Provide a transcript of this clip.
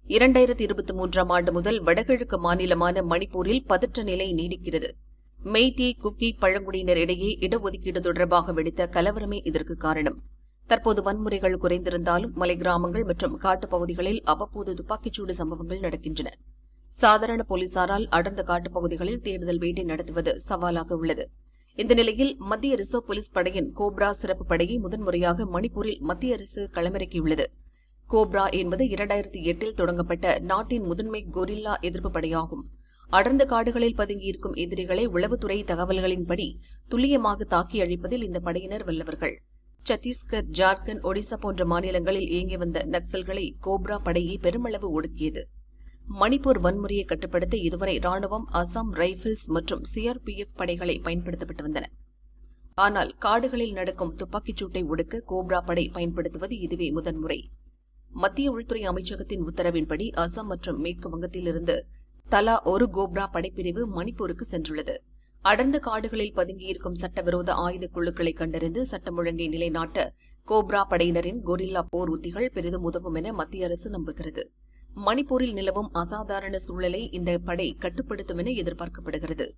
2023ஆம் ஆண்டு முதல் வடகிழக்கு மாநிலமான மணிப்பூரில் பதற்ற நிலை நீடிக்கிறது. மெய்டி, குக்கி பழங்குடியினர் இடையே இடஒதுக்கீடு தொடர்பாக வெடித்த கலவரமே இதற்கு காரணம். தற்போது வன்முறைகள் குறைந்திருந்தாலும் மலை கிராமங்கள் மற்றும் காட்டுப்பகுதிகளில் அவ்வப்போது துப்பாக்கிச்சூடு சம்பவங்கள் நடக்கின்றன. சாதாரண போலீசாரால் அடர்ந்த காட்டுப்பகுதிகளில் தேடுதல் வேட்டை நடத்துவது சவாலாக உள்ளது. இந்த நிலையில் மத்திய ரிசர்வ் போலீஸ் படையின் கோப்ரா சிறப்பு படையை முதன்முறையாக மணிப்பூரில் மத்திய அரசு களமிறக்கியுள்ளது. கோப்ரா என்பது 2008இல் தொடங்கப்பட்ட நாட்டின் முதன்மை கொரில்லா எதிர்ப்பு படையாகும். அடர்ந்த காடுகளில் பதுங்கியிருக்கும் எதிரிகளை உளவுத்துறை தகவல்களின்படி துல்லியமாக தாக்கி அழிப்பதில் இந்த படையினர் வல்லவர்கள். சத்தீஸ்கர், ஜார்க்கண்ட், ஒடிசா போன்ற மாநிலங்களில் இயங்கி வந்த நக்சல்களை கோப்ரா படையை பெருமளவு ஒடுக்கியது. மணிப்பூர் வன்முறையை கட்டுப்படுத்த இதுவரை ராணுவம், அசாம் ரைபிள்ஸ் மற்றும் சிஆர்பிஎஃப் படைகளை பயன்படுத்தப்பட்டு வந்தன. ஆனால் காடுகளில் நடக்கும் துப்பாக்கிச்சூட்டை ஒடுக்க கோப்ரா படை பயன்படுத்துவது இதுவே முதன்முறை. மத்திய உள்துறை அமைச்சகத்தின் உத்தரவின்படி அசாம் மற்றும் மேற்கு வங்கத்திலிருந்து தலா ஒரு கோப்ரா படைப்பிரிவு மணிப்பூருக்கு சென்றுள்ளது. அடர்ந்த காடுகளில் பதுங்கியிருக்கும் சட்டவிரோத ஆயுத குழுக்களை கண்டறிந்து சட்டம் ஒழுங்கை நிலைநாட்ட கோப்ரா படையினரின் கொரில்லா போர் உத்திகள் பெரிதும் உதவும் என மத்திய அரசு நம்புகிறது. மணிப்பூரில் நிலவும் அசாதாரண சூழலை இந்த படை கட்டுப்படுத்தும் என எதிர்பார்க்கப்படுகிறது.